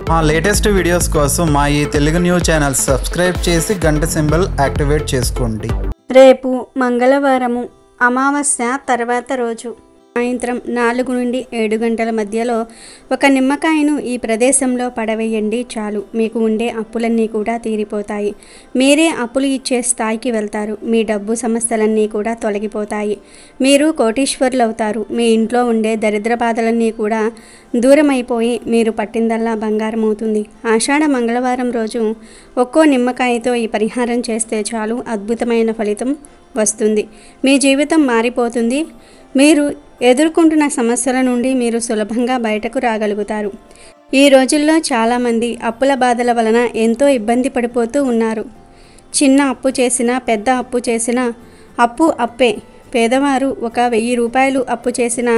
మా latest videos కోసం మా ఈ తెలుగు న్యూస్ ఛానల్ సబ్స్క్రైబ్ చేసి గంట సింబల్ యాక్టివేట్ చేసుకోండి. రేపు మంగళవారము అమావాస్య తర్వాత రోజు సాయంత్రం 4 నుండి 7 గంటల మధ్యలో ఒక నిమ్మకాయను ఈ ప్రదేశంలో పడవేయండి. చాలు, మీకు ఉండే అప్పులన్నీ కూడా తీరిపోతాయి. మీరే అప్పులు ఇచ్చే స్థాయికి వెళ్తారు. మీ డబ్బు సమస్యలన్నీ కూడా తొలగిపోతాయి. మీరు కోటీశ్వరులు అవుతారు. మీ ఇంట్లో ఉండే దరిద్ర బాధలన్నీ కూడా దూరమైపోయి మీరు పట్టిందల్లా బంగారం అవుతుంది. ఆషాఢ మంగళవారం రోజు ఒక్కో నిమ్మకాయతో ఈ పరిహారం చేస్తే చాలు, అద్భుతమైన ఫలితం వస్తుంది. మీ జీవితం మారిపోతుంది. మీరు ఎదుర్కొంటున్న సమస్యల నుండి మీరు సులభంగా బయటకు రాగలుగుతారు. ఈ రోజుల్లో చాలామంది అప్పుల బాధల వలన ఎంతో ఇబ్బంది పడిపోతూ ఉన్నారు. చిన్న అప్పు చేసినా పెద్ద అప్పు చేసినా అప్పు అప్పే. పేదవారు ఒక 1000 రూపాయలు అప్పు చేసినా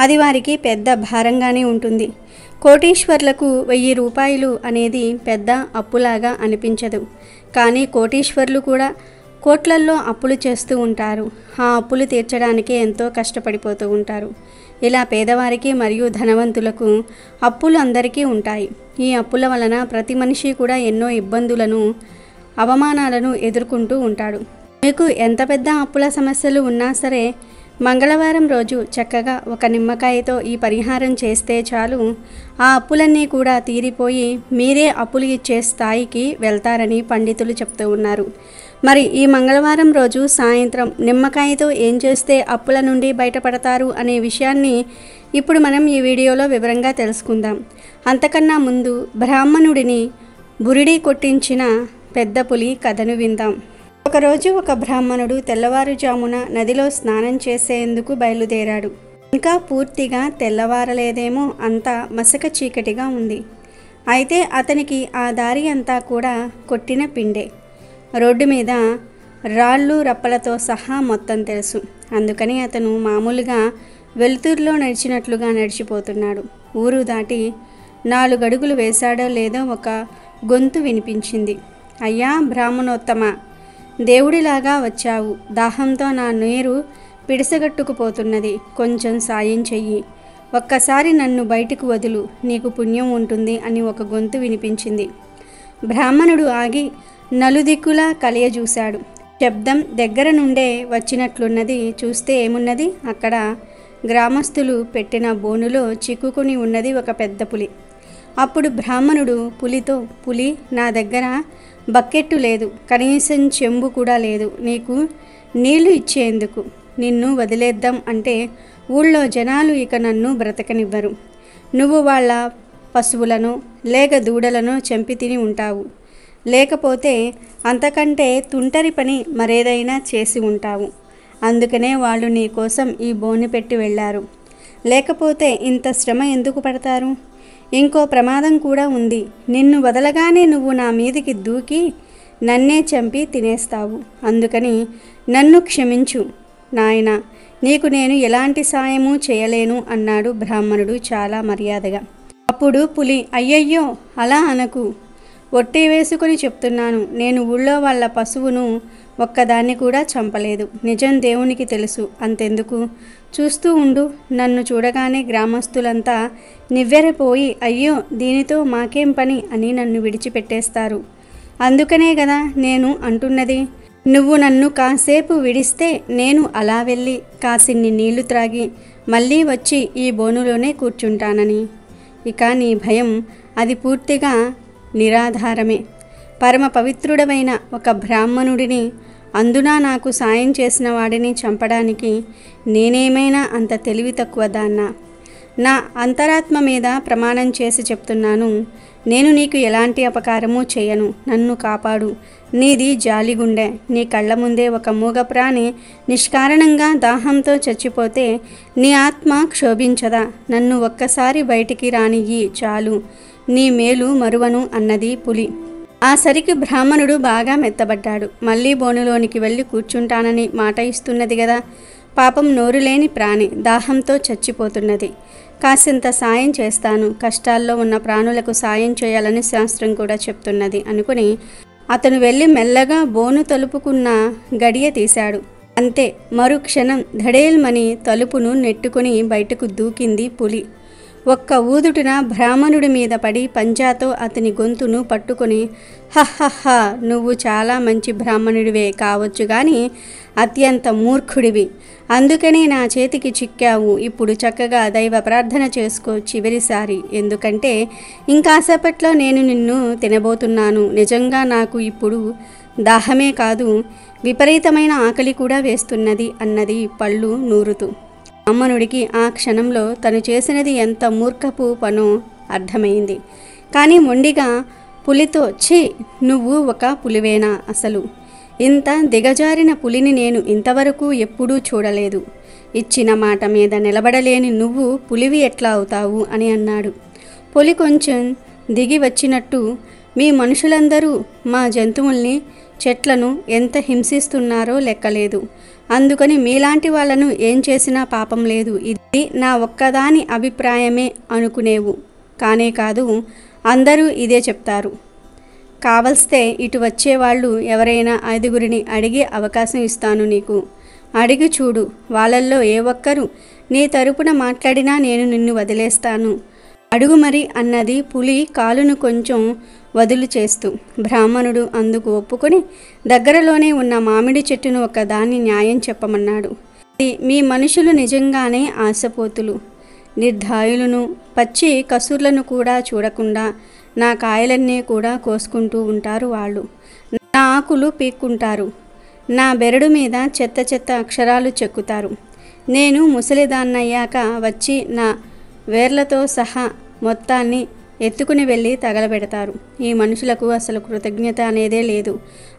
అది వారికి పెద్ద భారంగానే ఉంటుంది. కోటీశ్వర్లకు 1000 రూపాయలు అనేది పెద్ద అప్పులాగా అనిపించదు. కానీ కోటీశ్వర్లు కూడా కోట్లల్లో అప్పులు చేస్తూ ఉంటారు. ఆ అప్పులు తీర్చడానికే ఎంతో కష్టపడిపోతూ ఉంటారు. ఇలా పేదవారికి మరియు ధనవంతులకు అప్పులు అందరికీ ఉంటాయి. ఈ అప్పుల వలన ప్రతి మనిషి కూడా ఎన్నో ఇబ్బందులను, అవమానాలను ఎదుర్కొంటూ ఉంటాడు. మీకు ఎంత పెద్ద అప్పుల సమస్యలు ఉన్నా సరే మంగళవారం రోజు చక్కగా ఒక నిమ్మకాయతో ఈ పరిహారం చేస్తే చాలు, ఆ అప్పులన్నీ కూడా తీరిపోయి మీరే అప్పులు ఇచ్చే స్థాయికి వెళ్తారని పండితులు చెప్తూ ఉన్నారు. మరి ఈ మంగళవారం రోజు సాయంత్రం నిమ్మకాయతో ఏం చేస్తే అప్పుల నుండి బయటపడతారు అనే విషయాన్ని ఇప్పుడు మనం ఈ వీడియోలో వివరంగా తెలుసుకుందాం. అంతకన్నా ముందు బ్రాహ్మణుడిని బురిడి కొట్టించిన పెద్ద పులి కథను విందాం. ఒకరోజు ఒక బ్రాహ్మణుడు తెల్లవారుజామున నదిలో స్నానం చేసేందుకు బయలుదేరాడు. ఇంకా పూర్తిగా తెల్లవారలేదేమో, అంతా మసక చీకటిగా ఉంది. అయితే అతనికి ఆ దారి అంతా కూడా కొట్టిన పిండే. రోడ్డు మీద రాళ్ళు రప్పలతో సహా మొత్తం తెలుసు. అందుకని అతను మామూలుగా వెలుతురులో నడిచినట్లుగా నడిచిపోతున్నాడు. ఊరు దాటి 4 అడుగులు వేశాడో లేదో ఒక గొంతు వినిపించింది. అయ్యా బ్రాహ్మణోత్తమ, దేవుడిలాగా వచ్చావు. దాహంతో నా నీరు పిడిసగట్టుకుపోతున్నది. కొంచెం సాయం చెయ్యి. ఒక్కసారి నన్ను బయటకు వదులు, నీకు పుణ్యం ఉంటుంది అని ఒక గొంతు వినిపించింది. బ్రాహ్మణుడు ఆగి నలుదిక్కులా కలియజూశాడు. శబ్దం దగ్గర నుండే వచ్చినట్లున్నది. చూస్తే ఏమున్నది, అక్కడ గ్రామస్తులు పెట్టిన బోనులో చిక్కుకుని ఉన్నది ఒక పెద్ద పులి. అప్పుడు బ్రాహ్మణుడు పులితో, పులి, నా దగ్గర బకెట్టు లేదు, కనీసం చెంబు కూడా లేదు నీకు నీళ్లు ఇచ్చేందుకు. నిన్ను వదిలేద్దాం అంటే ఊళ్ళో జనాలు ఇక నన్ను బ్రతకనివ్వరు. నువ్వు వాళ్ళ పశువులను లేక దూడలను చంపి తిని ఉంటావు. లేకపోతే అంతకంటే తుంటరి పని మరేదైనా చేసి ఉంటావు. అందుకనే వాళ్ళు నీ కోసం ఈ బోను పెట్టి వెళ్ళారు. లేకపోతే ఇంత శ్రమ ఎందుకు పడతారు? ఇంకో ప్రమాదం కూడా ఉంది. నిన్ను వదలగానే నువ్వు నా మీదికి దూకి నన్నే చంపి తినేస్తావు. అందుకని నన్ను క్షమించు నాయనా, నీకు నేను ఎలాంటి సాయము చేయలేను అన్నాడు బ్రాహ్మణుడు చాలా మర్యాదగా. అప్పుడు పులి, అయ్యయ్యో అలా అనకు, ఒట్టి వేసుకొని చెప్తున్నాను. నేను ఊళ్ళో వాళ్ళ పశువును ఒక్కదాన్ని కూడా చంపలేదు. నిజం దేవునికి తెలుసు. అంతెందుకు, చూస్తూ ఉండు. నన్ను చూడగానే గ్రామస్తులంతా నివ్వెరపోయి అయ్యో దీనితో మాకేం పని అని నన్ను విడిచిపెట్టేస్తారు. అందుకనే కదా నేను అంటున్నది, నువ్వు నన్ను కాసేపు విడిస్తే నేను అలా వెళ్ళి కాసిన్ని నీళ్లు త్రాగి మళ్ళీ వచ్చి ఈ బోనులోనే కూర్చుంటానని. ఇక నీ భయం అది పూర్తిగా నిరాధారమే. పరమ పవిత్రుడమైన ఒక బ్రాహ్మణుడిని, అందునా నాకు సాయం చేసిన వాడిని చంపడానికి నేనేమైనా అంత తెలివి తక్కువ దాన్నా? నా అంతరాత్మ మీద ప్రమాణం చేసి చెప్తున్నాను, నేను నీకు ఎలాంటి అపకారమూ చేయను. నన్ను కాపాడు. నీది జాలిగుండె. నీ కళ్ళ ముందే ఒక మూగ ప్రాణి నిష్కారణంగా దాహంతో చచ్చిపోతే నీ ఆత్మ క్షోభించదా? నన్ను ఒక్కసారి బయటికి రానియ్యి, చాలు, నీ మేలు మరువను అన్నది పులి. ఆ సరికి బ్రాహ్మణుడు బాగా మెత్తబడ్డాడు. మళ్ళీ బోనులోనికి వెళ్ళి కూర్చుంటానని మాట ఇస్తున్నది కదా, పాపం నోరు లేని ప్రాణి దాహంతో చచ్చిపోతున్నది. కాసింత సాయం చేస్తాను. కష్టాల్లో ఉన్న ప్రాణులకు సాయం చేయాలని శాస్త్రం కూడా చెప్తున్నది అనుకుని అతను వెళ్ళి మెల్లగా బోను తలుపుకున్న గడియ తీశాడు. అంతే, మరుక్షణం ధడేల్మని తలుపును నెట్టుకుని బయటకు దూకింది పులి. ఒక్క ఊదుటిన బ్రాహ్మణుడి మీద పడి పంజాతో అతని గొంతును పట్టుకొని, హహహ, నువ్వు చాలా మంచి బ్రాహ్మణుడివే కావచ్చు కానీ అత్యంత మూర్ఖుడివి. అందుకనే నా చేతికి చిక్కావు. ఇప్పుడు చక్కగా దైవ ప్రార్థన చేసుకో చివరిసారి. ఎందుకంటే ఇంకాసేపట్లో నేను నిన్ను తినబోతున్నాను. నిజంగా నాకు ఇప్పుడు దాహమే కాదు, విపరీతమైన ఆకలి కూడా వేస్తున్నది అన్నది పళ్ళు నూరుతూ. బ్రాహ్మణుడికి ఆ క్షణంలో తను చేసినది ఎంత మూర్ఖపు పనో అర్థమైంది. కానీ మొండిగా పులితో, ఛీ, నువ్వు ఒక పులివేనా? అసలు ఇంత దిగజారిన పులిని నేను ఇంతవరకు ఎప్పుడూ చూడలేదు. ఇచ్చిన మాట మీద నిలబడలేని నువ్వు పులివి ఎట్లా అవుతావు అని అన్నాడు. పులి కొంచెం దిగి వచ్చినట్టు, మీ మనుషులందరూ మా జంతువుల్ని, చెట్లను ఎంత హింసిస్తున్నారో లెక్కలేదు. అందుకని మీలాంటి వాళ్ళను ఏం చేసినా పాపం లేదు. ఇది నా ఒక్కదాని అభిప్రాయమే అనుకునేవు. కానే కాదు, అందరూ ఇదే చెప్తారు. కావల్స్తే ఇటు వచ్చేవాళ్ళు ఎవరైనా 5గురిని అడిగే అవకాశం ఇస్తాను నీకు. అడిగి చూడు. వాళ్ళల్లో ఏ ఒక్కరు నీ తరపున మాట్లాడినా నేను నిన్ను వదిలేస్తాను. అడుగు మరి అన్నది పులి కాలును కొంచెం వదులు చేస్తూ. బ్రాహ్మణుడు అందుకు ఒప్పుకొని దగ్గరలోనే ఉన్న మామిడి చెట్టును ఒక దాన్ని న్యాయం చెప్పమన్నాడు. మీ మనుషులు నిజంగానే ఆశపోతులు, నిర్ధాయులను, పచ్చి కసుర్లను కూడా చూడకుండా నా కాయలన్నీ కూడా కోసుకుంటూ ఉంటారు. వాళ్ళు నా ఆకులు పీక్కుంటారు, నా బెరడు మీద చెత్త చెత్త అక్షరాలు చెక్కుతారు. నేను ముసలిదాన్నయ్యాక వచ్చి నా వేర్లతో సహా మొత్తాన్ని ఎత్తుకుని వెళ్ళి తగలబెడతారు. ఈ మనుషులకు అసలు కృతజ్ఞత అనేదే లేదు.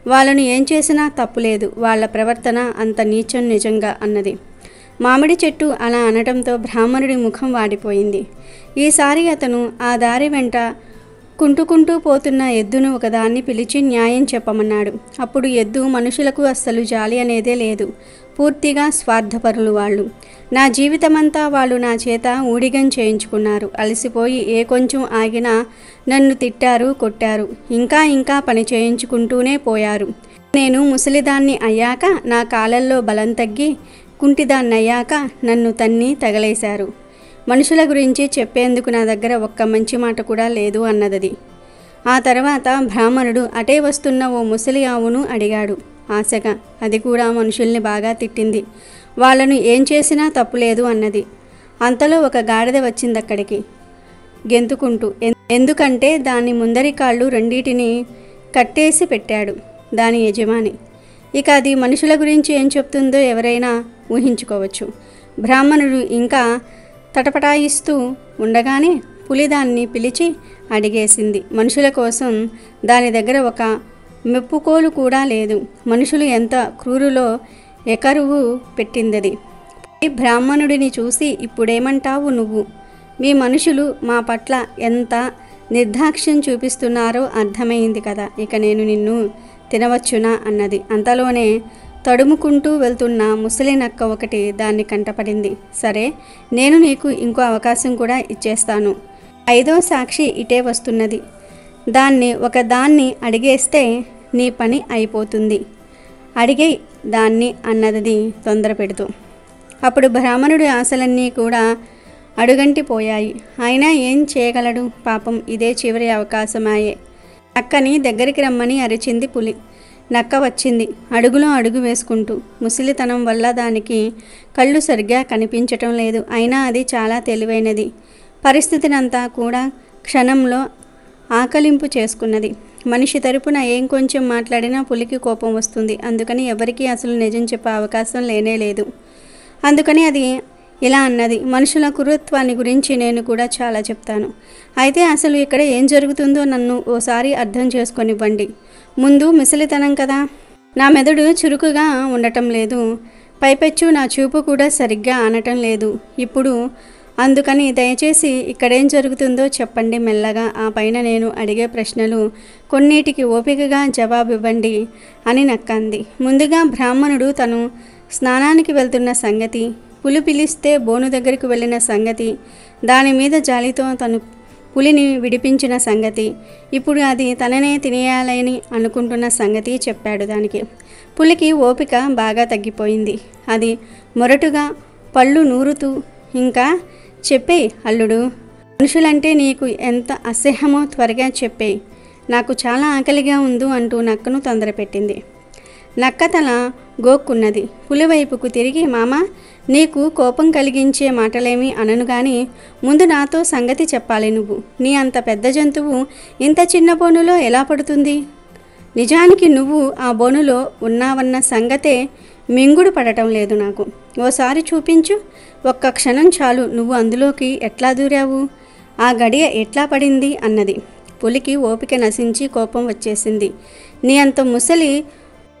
వాళ్ళను ఏం చేసినా తప్పులేదు. వాళ్ళ ప్రవర్తన అంత నీచం నిజంగా అన్నది. మామిడి చెట్టు అలా అనటంతో బ్రాహ్మణుడి ముఖం వాడిపోయింది. ఈసారి అతను ఆ దారి వెంట కుంటుకుంటూ పోతున్న ఎద్దును ఒకదాన్ని పిలిచి న్యాయం చెప్పమన్నాడు. అప్పుడు ఎద్దు, మనుషులకు అస్సలు జాలి అనేదే లేదు. పూర్తిగా స్వార్థపరులు వాళ్ళు. నా జీవితమంతా వాళ్ళు నా చేత ఊడిగం చేయించుకున్నారు. అలసిపోయి ఏ కొంచెం ఆగినా నన్ను తిట్టారు, కొట్టారు. ఇంకా ఇంకా పని చేయించుకుంటూనే పోయారు. నేను ముసలిదాన్ని అయ్యాక నా కాలల్లో బలం తగ్గి కుంటిదాన్నయ్యాక నన్ను తన్ని తగలేశారు. మనుషుల గురించి చెప్పేందుకు నా దగ్గర ఒక్క మంచి మాట కూడా లేదు అన్నదది. ఆ తర్వాత బ్రాహ్మణుడు అటే వస్తున్న ఓ ముసలి ఆవును అడిగాడు ఆశగా. అది కూడా మనుషుల్ని బాగా తిట్టింది. వాళ్ళను ఏం చేసినా తప్పులేదు అన్నది. అంతలో ఒక గాడిద వచ్చిందక్కడికి గెంతుకుంటూ. ఎందుకంటే దాని ముందరి కాళ్ళు రెండిటిని కట్టేసి పెట్టాడు దాని యజమాని. ఇక అది మనుషుల గురించి ఏం చెప్తుందో ఎవరైనా ఊహించుకోవచ్చు. బ్రాహ్మణుడు ఇంకా తటపటాయిస్తూ ఉండగానే పులి దాన్ని పిలిచి అడిగేసింది. మనుషుల కోసం దాని దగ్గర ఒక మెప్పుకోలు కూడా లేదు. మనుషులు ఎంత క్రూరులో ఎకరువు పెట్టిందది. బ్రాహ్మణుడిని చూసి, ఇప్పుడేమంటావు నువ్వు? మీ మనుషులు మా పట్ల ఎంత నిర్దాక్ష్యం చూపిస్తున్నారో అర్థమైంది కదా. ఇక నేను నిన్ను తినవచ్చునా అన్నది. అంతలోనే తడుముకుంటూ వెళ్తున్న ముసలి నక్క ఒకటి దాన్ని కంటపడింది. సరే, నేను నీకు ఇంకో అవకాశం కూడా ఇచ్చేస్తాను. 5వ సాక్షి ఇటే వస్తున్నది. దాన్ని అడిగేస్తే నీ పని అయిపోతుంది. అడిగే దాన్ని అన్నది తొందర పెడుతూ. అప్పుడు బ్రాహ్మణుడి ఆశలన్నీ కూడా అడుగంటిపోయాయి. అయినా ఏం చేయగలడు పాపం. ఇదే చివరి అవకాశమాయే. నక్కని దగ్గరికి రమ్మని అరిచింది పులి. నక్క వచ్చింది, అడుగులో అడుగు వేసుకుంటూ. ముసలితనం వల్ల దానికి కళ్ళు సరిగ్గా కనిపించటం లేదు. అయినా అది చాలా తెలివైనది. పరిస్థితినంతా కూడా క్షణంలో ఆకలింపు చేసుకున్నది. మనిషి తరపున ఏం కొంచెం మాట్లాడినా పులికి కోపం వస్తుంది. అందుకని ఎవరికీ అసలు నిజం చెప్పే అవకాశం లేనే లేదు. అందుకని అది ఇలా అన్నది, మనుషుల కురుత్వాన్ని గురించి నేను కూడా చాలా చెప్తాను. అయితే అసలు ఇక్కడ ఏం జరుగుతుందో నన్ను ఓసారి అర్థం చేసుకొనివ్వండి. ముందు మిసిలితనం కదా, నా మెదడు చురుకుగా ఉండటం లేదు. పైపెచ్చు నా చూపు కూడా సరిగ్గా ఆనటం లేదు ఇప్పుడు. అందుకని దయచేసి ఇక్కడేం జరుగుతుందో చెప్పండి మెల్లగా. ఆ పైన నేను అడిగే ప్రశ్నలు కొన్నిటికి ఓపికగా జవాబివ్వండి అని నక్కంది. ముందుగా బ్రాహ్మణుడు తను స్నానానికి వెళ్తున్న సంగతి, పులి పిలిస్తే బోను దగ్గరికి వెళ్ళిన సంగతి, దాని మీద జాలితో తను పులిని విడిపించిన సంగతి, ఇప్పుడు అది తననే తినేయాలని అనుకుంటున్న సంగతి చెప్పాడు. దానికి పులికి ఓపిక బాగా తగ్గిపోయింది. అది మొరటుగా పళ్ళు నూరుతూ, ఇంకా చెప్పే అల్లుడు మనుషులంటే నీకు ఎంత అసహ్యమో త్వరగా చెప్పేయి, నాకు చాలా ఆకలిగా ఉంది అంటూ నక్కను తొందరపెట్టింది. నక్క తల గోక్కున్నది. పులివైపుకు తిరిగి, మామ, నీకు కోపం కలిగించే మాటలేమీ అనను గాని ముందు నాతో సంగతి చెప్పాలి. నువ్వు నీ అంత పెద్ద జంతువు ఇంత చిన్న బోనులో ఎలా పడుతుంది? నిజానికి నువ్వు ఆ బోనులో ఉన్నావన్న సంగతే మింగుడు పడటం లేదు నాకు. ఓసారి చూపించు, ఒక్క క్షణం చాలు. నువ్వు అందులోకి ఎట్లా దూరావు? ఆ గడియ ఎట్లా పడింది అన్నది. పులికి ఓపిక నశించి కోపం వచ్చేసింది. నీ అంత ముసలి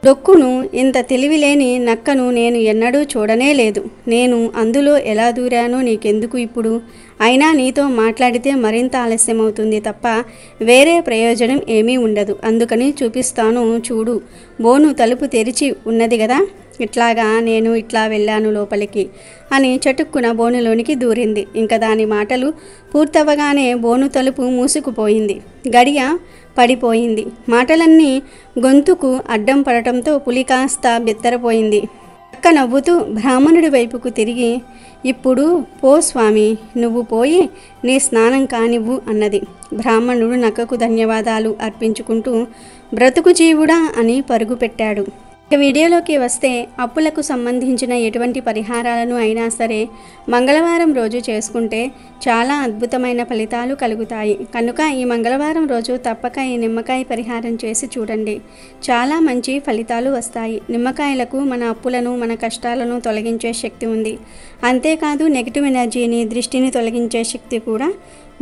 డొక్కును, ఇంత తెలివిలేని నక్కను నేను ఎన్నడూ చూడనే లేదు. నేను అందులో ఎలా దూరానో నీకెందుకు ఇప్పుడు? అయినా నీతో మాట్లాడితే మరింత ఆలస్యమవుతుంది తప్ప వేరే ప్రయోజనం ఏమీ ఉండదు. అందుకని చూపిస్తాను చూడు. బోను తలుపు తెరిచి ఉన్నది కదా, ఇట్లాగా నేను ఇట్లా వెళ్ళాను లోపలికి అని చటుక్కున బోనులోనికి దూరింది. ఇంకా దాని మాటలు పూర్తవగానే బోను తలుపు మూసుకుపోయింది. గడియ పడిపోయింది. మాటలన్నీ గొంతుకు అడ్డం పడటంతో పులి కాస్త బెత్తరపోయింది. నక్క నవ్వుతూ బ్రాహ్మణుడి వైపుకు తిరిగి, ఇప్పుడు పో స్వామి, నువ్వు పోయి నీ స్నానం కానివ్వు అన్నది. బ్రాహ్మణుడు నక్కకు ధన్యవాదాలు అర్పించుకుంటూ బ్రతుకు జీవుడా అని పరుగు పెట్టాడు. వీడియోలోకి వస్తే, అప్పులకు సంబంధించిన ఎటువంటి పరిహారాలను అయినా సరే మంగళవారం రోజు చేసుకుంటే చాలా అద్భుతమైన ఫలితాలు కలుగుతాయి. కనుక ఈ మంగళవారం రోజు తప్పక ఈ నిమ్మకాయ పరిహారం చేసి చూడండి. చాలా మంచి ఫలితాలు వస్తాయి. నిమ్మకాయలకు మన అప్పులను, మన కష్టాలను తొలగించే శక్తి ఉంది. అంతేకాదు నెగిటివ్ ఎనర్జీని, దృష్టిని తొలగించే శక్తి కూడా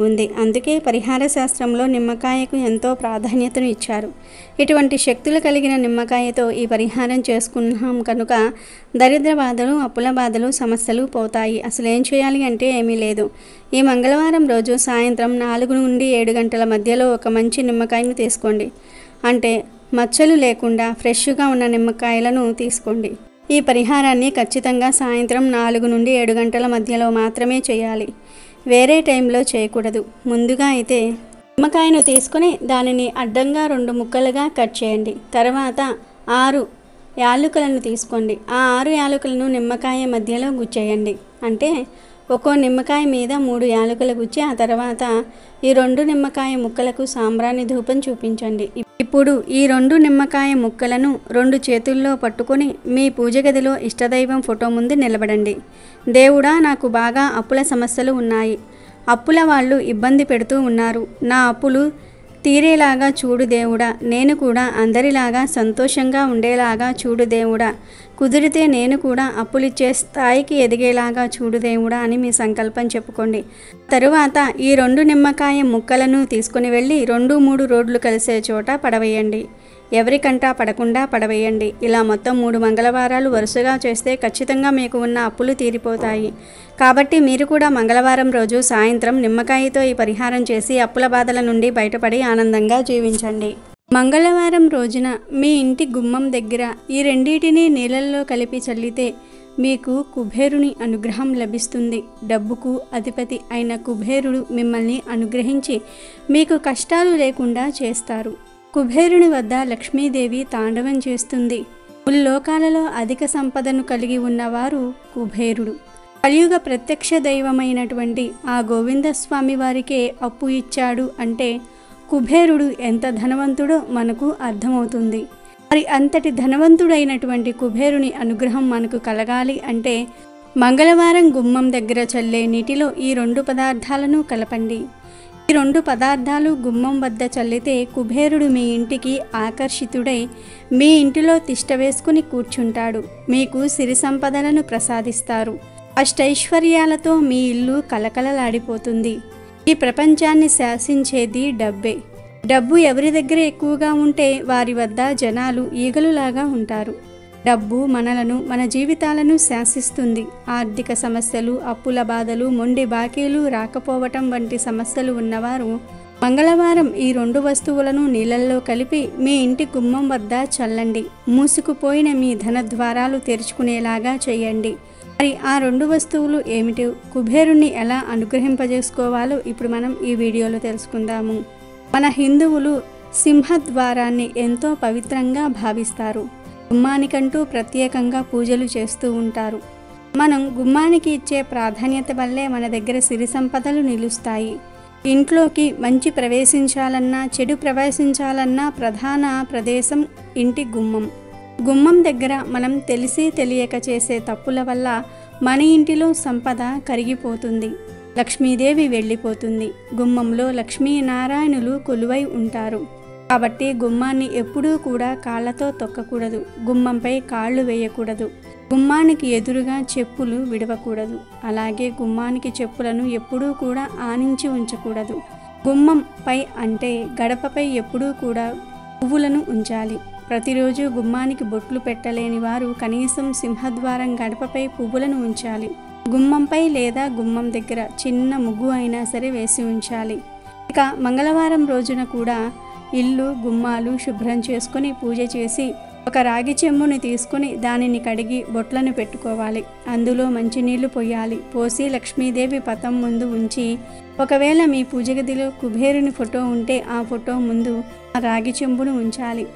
ఉంది. అందుకే పరిహార శాస్త్రంలో నిమ్మకాయకు ఎంతో ప్రాధాన్యతను ఇచ్చారు. ఇటువంటి శక్తులు కలిగిన నిమ్మకాయతో ఈ పరిహారం చేసుకున్నాం కనుక దరిద్ర బాధలు, అప్పుల బాధలు, సమస్యలు పోతాయి. అసలు ఏం చేయాలి అంటే ఏమీ లేదు. ఈ మంగళవారం రోజు సాయంత్రం 4 నుండి 7 గంటల మధ్యలో ఒక మంచి నిమ్మకాయను తీసుకోండి. అంటే మచ్చలు లేకుండా ఫ్రెష్గా ఉన్న నిమ్మకాయలను తీసుకోండి. ఈ పరిహారాన్ని ఖచ్చితంగా సాయంత్రం 4 నుండి 7 గంటల మధ్యలో మాత్రమే చేయాలి. వేరే టైంలో చేయకూడదు. ముందుగా అయితే నిమ్మకాయను తీసుకొని దానిని అడ్డంగా 2 ముక్కలుగా కట్ చేయండి. తర్వాత 6 యాలకులను తీసుకోండి. ఆ 6 యాలకులను నిమ్మకాయ మధ్యలో గుచ్చేయండి. అంటే ఒక్కో నిమ్మకాయ మీద 3 యాలకులు గుచ్చి ఆ తర్వాత ఈ 2 నిమ్మకాయ ముక్కలకు సాంబ్రాణి ధూపం చూపించండి. ఇప్పుడు ఈ 2 నిమ్మకాయ ముక్కలను 2 చేతుల్లో పట్టుకొని మీ పూజ గదిలో ఇష్టదైవం ఫోటో ముందు నిలబడండి. దేవుడా, నాకు బాగా అప్పుల సమస్యలు ఉన్నాయి. అప్పుల వాళ్ళు ఇబ్బంది పెడుతూ ఉన్నారు. నా అప్పులు తీరేలాగా చూడు దేవుడా. నేను కూడా అందరిలాగా సంతోషంగా ఉండేలాగా చూడు దేవుడా. కుదిరితే నేను కూడా అప్పులిచ్చే స్థాయికి ఎదిగేలాగా చూడు దేవుడా అని మీ సంకల్పం చెప్పుకోండి. తరువాత ఈ 2 నిమ్మకాయ ముక్కలను తీసుకుని వెళ్ళి 2-3 రోడ్లు కలిసే చోట పడవేయండి. ఎవరికంటా పడకుండా పడవేయండి. ఇలా మొత్తం 3 మంగళవారాలు వరుసగా చేస్తే ఖచ్చితంగా మీకు ఉన్న అప్పులు తీరిపోతాయి. కాబట్టి మీరు కూడా మంగళవారం రోజు సాయంత్రం నిమ్మకాయతో ఈ పరిహారం చేసి అప్పుల బాధల నుండి బయటపడి ఆనందంగా జీవించండి. మంగళవారం రోజున మీ ఇంటి గుమ్మం దగ్గర ఈ రెండింటిని నీళ్ళల్లో కలిపి చల్లితే మీకు కుబేరుని అనుగ్రహం లభిస్తుంది. డబ్బుకు అధిపతి అయిన కుబేరుడు మిమ్మల్ని అనుగ్రహించి మీకు కష్టాలు లేకుండా చేస్తారు. కుబేరుని వద్ద లక్ష్మీదేవి తాండవం చేస్తుంది. ముల్లోకాలలో అధిక సంపదను కలిగి ఉన్నవారు కుబేరుడు. కలియుగ ప్రత్యక్ష దైవమైనటువంటి ఆ గోవిందస్వామి వారికే అప్పు ఇచ్చాడు అంటే కుబేరుడు ఎంత ధనవంతుడో మనకు అర్థమవుతుంది. మరి అంతటి ధనవంతుడైనటువంటి కుబేరుని అనుగ్రహం మనకు కలగాలి అంటే మంగళవారం గుమ్మం దగ్గర చల్లే నీటిలో ఈ 2 పదార్థాలను కలపండి. ఈ 2 పదార్థాలు గుమ్మం వద్ద చల్లితే కుబేరుడు మీ ఇంటికి ఆకర్షితుడై మీ ఇంటిలో తిష్ట వేసుకుని కూర్చుంటాడు. మీకు సిరి సంపదలను ప్రసాదిస్తారు. అష్టైశ్వర్యాలతో మీ ఇల్లు కలకలలాడిపోతుంది. ఈ ప్రపంచాన్ని శాసించేది డబ్బే. డబ్బు ఎవరి దగ్గర ఎక్కువగా ఉంటే వారి వద్ద జనాలు ఈగలులాగా ఉంటారు. డబ్బు మనలను, మన జీవితాలను శాసిస్తుంది. ఆర్థిక సమస్యలు, అప్పుల బాధలు, మొండి బాకీలు రాకపోవటం వంటి సమస్యలు ఉన్నవారు మంగళవారం ఈ 2 వస్తువులను నీళ్ళల్లో కలిపి మీ ఇంటి గుమ్మం వద్ద చల్లండి. మూసుకుపోయిన మీ ధన ద్వారాలు తెరుచుకునేలాగా చేయండి. మరి ఆ 2 వస్తువులు ఏమిటి, కుబేరుణ్ణి ఎలా అనుగ్రహింపజేసుకోవాలో ఇప్పుడు మనం ఈ వీడియోలో తెలుసుకుందాము. మన హిందువులు సింహద్వారాన్ని ఎంతో పవిత్రంగా భావిస్తారు. గుమ్మానికంటూ ప్రత్యేకంగా పూజలు చేస్తూ ఉంటారు. మనం గుమ్మానికి ఇచ్చే ప్రాధాన్యత వల్లే మన దగ్గర సిరి సంపదలు నిలుస్తాయి. ఇంట్లోకి మంచి ప్రవేశించాలన్నా చెడు ప్రవేశించాలన్నా ప్రధాన ప్రదేశం ఇంటి గుమ్మం. గుమ్మం దగ్గర మనం తెలిసి తెలియక చేసే తప్పుల వల్ల మన ఇంటిలో సంపద కరిగిపోతుంది, లక్ష్మీదేవి వెళ్ళిపోతుంది. గుమ్మంలో లక్ష్మీనారాయణులు కొలువై ఉంటారు. కాబట్టి గుమ్మాన్ని ఎప్పుడూ కూడా కాళ్ళతో తొక్కకూడదు, గుమ్మంపై కాళ్ళు వేయకూడదు, గుమ్మానికి ఎదురుగా చెప్పులు విడవకూడదు. అలాగే గుమ్మానికి చెప్పులను ఎప్పుడూ కూడా ఆనించి ఉంచకూడదు. గుమ్మంపై అంటే గడపపై ఎప్పుడూ కూడా పువ్వులను ఉంచాలి. ప్రతిరోజు గుమ్మానికి బొట్లు పెట్టలేని వారు కనీసం సింహద్వారం గడపపై పువ్వులను ఉంచాలి. గుమ్మంపై లేదా గుమ్మం దగ్గర చిన్న ముగ్గు అయినా సరే వేసి ఉంచాలి. ఇక మంగళవారం రోజున కూడా ఇల్లు గుమ్మాలు శుభ్రం చేసుకొని పూజ చేసి ఒక రాగి చెంబుని తీసుకుని దానిని కడిగి బొట్లను పెట్టుకోవాలి. అందులో మంచినీళ్లు పోయాలి. పోసి లక్ష్మీదేవి పటం ముందు ఉంచి, ఒకవేళ మీ పూజ గదిలో కుబేరుని ఫోటో ఉంటే ఆ ఫోటో ముందు ఆ రాగి చెంబును ఉంచాలి.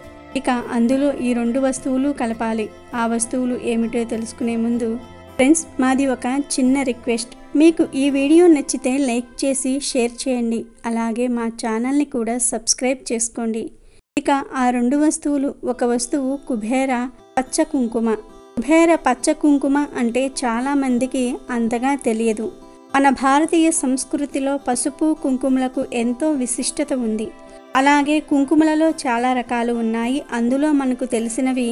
ఇక అందులో ఈ 2 వస్తువులు కలపాలి. ఆ వస్తువులు ఏమిటో తెలుసుకునే ముందు ఫ్రెండ్స్, మాది ఒక చిన్న రిక్వెస్ట్. మీకు ఈ వీడియో నచ్చితే లైక్ చేసి షేర్ చేయండి. అలాగే మా ఛానల్ని కూడా సబ్స్క్రైబ్ చేసుకోండి. ఇక ఆ 2 వస్తువులు, ఒక వస్తువు కుబేర పచ్చ కుంకుమ. కుబేర పచ్చ కుంకుమ అంటే చాలామందికి అంతగా తెలియదు. మన భారతీయ సంస్కృతిలో పసుపు కుంకుమలకు ఎంతో విశిష్టత ఉంది. అలాగే కుంకుమలలో చాలా రకాలు ఉన్నాయి. అందులో మనకు తెలిసినవి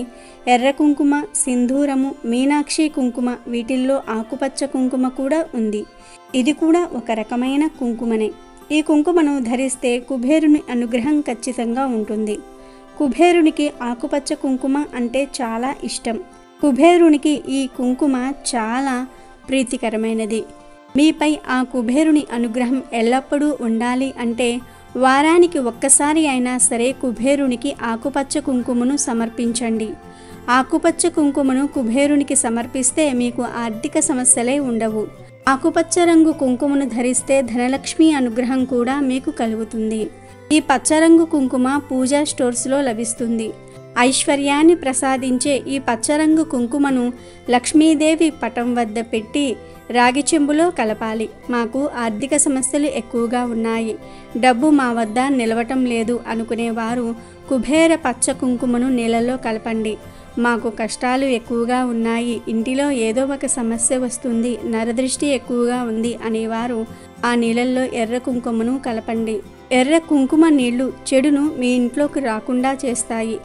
ఎర్ర కుంకుమ, సింధూరము, మీనాక్షి కుంకుమ. వీటిల్లో ఆకుపచ్చ కుంకుమ కూడా ఉంది. ఇది కూడా ఒక రకమైన కుంకుమనే. ఈ కుంకుమను ధరిస్తే కుబేరుని అనుగ్రహం ఖచ్చితంగా ఉంటుంది. కుబేరునికి ఆకుపచ్చ కుంకుమ అంటే చాలా ఇష్టం. కుబేరునికి ఈ కుంకుమ చాలా ప్రీతికరమైనది. మీపై ఆ కుబేరుని అనుగ్రహం ఎల్లప్పుడూ ఉండాలి అంటే వారానికి ఒక్కసారి అయినా సరే కుబేరునికి ఆకుపచ్చ కుంకుమను సమర్పించండి. ఆకుపచ్చ కుంకుమను కుబేరునికి సమర్పిస్తే మీకు ఆర్థిక సమస్యలే ఉండవు. ఆకుపచ్చ రంగు కుంకుమను ధరిస్తే ధనలక్ష్మి అనుగ్రహం కూడా మీకు కలుగుతుంది. ఈ పచ్చరంగు కుంకుమ పూజా స్టోర్స్లో లభిస్తుంది. ఐశ్వర్యాన్ని ప్రసాదించే ఈ పచ్చరంగు కుంకుమను లక్ష్మీదేవి పటం వద్ద పెట్టి రాగి చెంబులో కలపాలి. మాకు ఆర్థిక సమస్యలు ఎక్కువగా ఉన్నాయి, డబ్బు మా వద్ద నిలవటం లేదు అనుకునేవారు కుబేర పచ్చ కుంకుమను నీళ్ళలో కలపండి. మాకు కష్టాలు ఎక్కువగా ఉన్నాయి, ఇంటిలో ఏదో ఒక సమస్య వస్తుంది, నరదృష్టి ఎక్కువగా ఉంది అనేవారు ఆ నీళ్ళల్లో ఎర్ర కుంకుమను కలపండి. ఎర్ర కుంకుమ నీళ్లు చెడును మీ ఇంట్లోకి రాకుండా చేస్తాయి.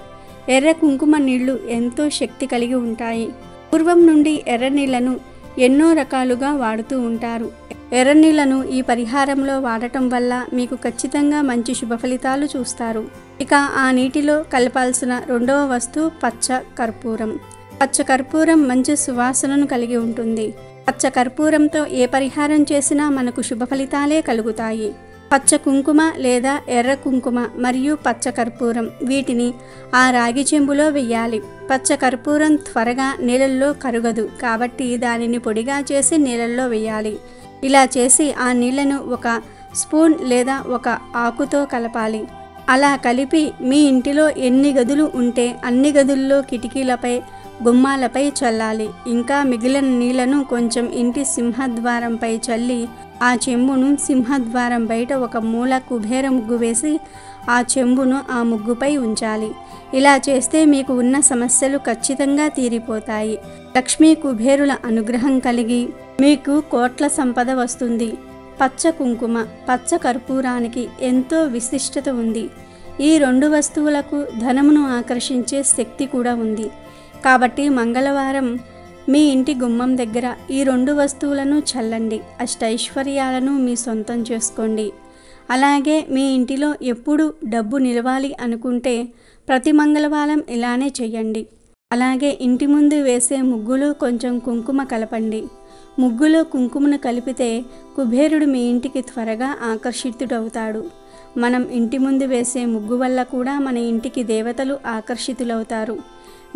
ఎర్ర కుంకుమ నీళ్లు ఎంతో శక్తి కలిగి ఉంటాయి. పూర్వం నుండి ఎర్ర నీళ్లను ఎన్నో రకాలుగా వాడుతూ ఉంటారు. ఎర్ర నీళ్లను ఈ పరిహారంలో వాడటం వల్ల మీకు ఖచ్చితంగా మంచి శుభ ఫలితాలు చూస్తారు. ఇక ఆ నీటిలో కలపాల్సిన 2వ వస్తువు పచ్చ కర్పూరం. పచ్చ కర్పూరం మంచి సువాసనను కలిగి ఉంటుంది. పచ్చ కర్పూరంతో ఏ పరిహారం చేసినా మనకు శుభ ఫలితాలే కలుగుతాయి. పచ్చ కుంకుమ లేదా ఎర్ర కుంకుమ మరియు పచ్చ కర్పూరం వీటిని ఆ రాగి చెంబులో వెయ్యాలి. పచ్చ కర్పూరం త్వరగా నీళ్ళల్లో కరగదు కాబట్టి దానిని పొడిగా చేసి నీళ్ళల్లో వేయాలి. ఇలా చేసి ఆ నీళ్లను ఒక స్పూన్ లేదా ఒక ఆకుతో కలపాలి. అలా కలిపి మీ ఇంటిలో ఎన్ని గదులు ఉంటే అన్ని గదుల్లో కిటికీలపై గుమ్మాలపై చల్లాలి. ఇంకా మిగిలిన నీళ్లను కొంచెం ఇంటి సింహద్వారంపై చల్లి ఆ చెంబును సింహద్వారం బయట ఒక మూల కుబేర ముగ్గు వేసి ఆ చెంబును ఆ ముగ్గుపై ఉంచాలి. ఇలా చేస్తే మీకు ఉన్న సమస్యలు ఖచ్చితంగా తీరిపోతాయి. లక్ష్మీ కుబేరుల అనుగ్రహం కలిగి మీకు కోట్ల సంపద వస్తుంది. పచ్చ కుంకుమ, పచ్చ కర్పూరానికి ఎంతో విశిష్టత ఉంది. ఈ 2 వస్తువులకు ధనమును ఆకర్షించే శక్తి కూడా ఉంది. కాబట్టి మంగళవారం మీ ఇంటి గుమ్మం దగ్గర ఈ 2 వస్తువులను చల్లండి. అష్టైశ్వర్యాలను మీ సొంతం చేసుకోండి. అలాగే మీ ఇంటిలో ఎప్పుడు డబ్బు నిలవాలి అనుకుంటే ప్రతి మంగళవారం ఇలానే చేయండి. అలాగే ఇంటి ముందు వేసే ముగ్గులో కొంచెం కుంకుమ కలపండి. ముగ్గులో కుంకుమను కలిపితే కుబేరుడు మీ ఇంటికి త్వరగా ఆకర్షితుడవుతాడు. మనం ఇంటి ముందు వేసే ముగ్గు వల్ల కూడా మన ఇంటికి దేవతలు ఆకర్షితులవుతారు.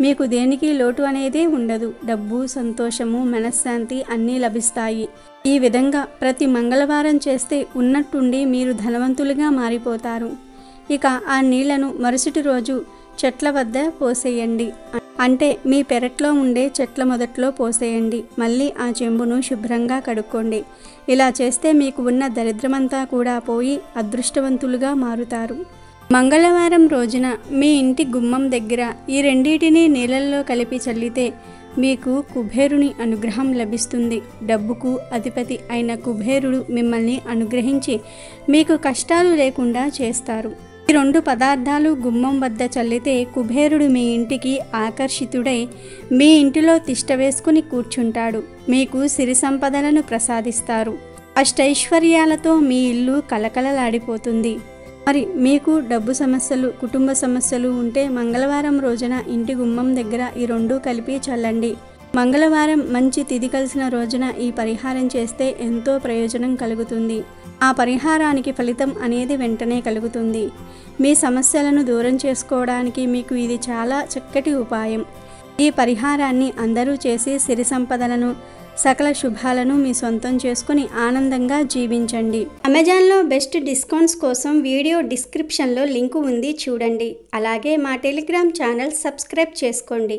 మీకు దేనికి లోటు అనేదే ఉండదు. డబ్బు, సంతోషము, మనశ్శాంతి అన్నీ లభిస్తాయి. ఈ విధంగా ప్రతి మంగళవారం చేస్తే ఉన్నట్టుండి మీరు ధనవంతులుగా మారిపోతారు. ఇక ఆ నీళ్లను మరుసటి రోజు చెట్ల వద్ద పోసేయండి. అంటే మీ పెరట్లో ఉండే చెట్ల మొదట్లో పోసేయండి. మళ్ళీ ఆ చెంబును శుభ్రంగా కడుక్కోండి. ఇలా చేస్తే మీకు ఉన్న దరిద్రమంతా కూడా పోయి అదృష్టవంతులుగా మారుతారు. మంగళవారం రోజున మీ ఇంటి గుమ్మం దగ్గర ఈ రెండింటిని నీళ్ళల్లో కలిపి చల్లితే మీకు కుబేరుని అనుగ్రహం లభిస్తుంది. డబ్బుకు అధిపతి అయిన కుబేరుడు మిమ్మల్ని అనుగ్రహించి మీకు కష్టాలు లేకుండా చేస్తారు. ఈ 2 పదార్థాలు గుమ్మం వద్ద చల్లితే కుబేరుడు మీ ఇంటికి ఆకర్షితుడై మీ ఇంటిలో తిష్ట వేసుకుని కూర్చుంటాడు. మీకు సిరి సంపదలను ప్రసాదిస్తారు. అష్టైశ్వర్యాలతో మీ ఇల్లు కలకలలాడిపోతుంది. మరి మీకు డబ్బు సమస్యలు, కుటుంబ సమస్యలు ఉంటే మంగళవారం రోజున ఇంటి గుమ్మం దగ్గర ఈ 2 కలిపి చల్లండి. మంగళవారం మంచి తిథి కలిసిన రోజున ఈ పరిహారం చేస్తే ఎంతో ప్రయోజనం కలుగుతుంది. ఆ పరిహారానికి ఫలితం అనేది వెంటనే కలుగుతుంది. మీ సమస్యలను దూరం చేసుకోవడానికి మీకు ఇది చాలా చక్కటి ఉపాయం. ఈ పరిహారాన్ని అందరూ చేసి సిరి సంపదలను, సకల శుభాలను మీ సొంతం చేసుకుని ఆనందంగా జీవించండి. అమెజాన్లో బెస్ట్ డిస్కౌంట్స్ కోసం వీడియో డిస్క్రిప్షన్లో లింకు ఉంది, చూడండి. అలాగే మా టెలిగ్రామ్ ఛానల్ సబ్స్క్రైబ్ చేసుకోండి.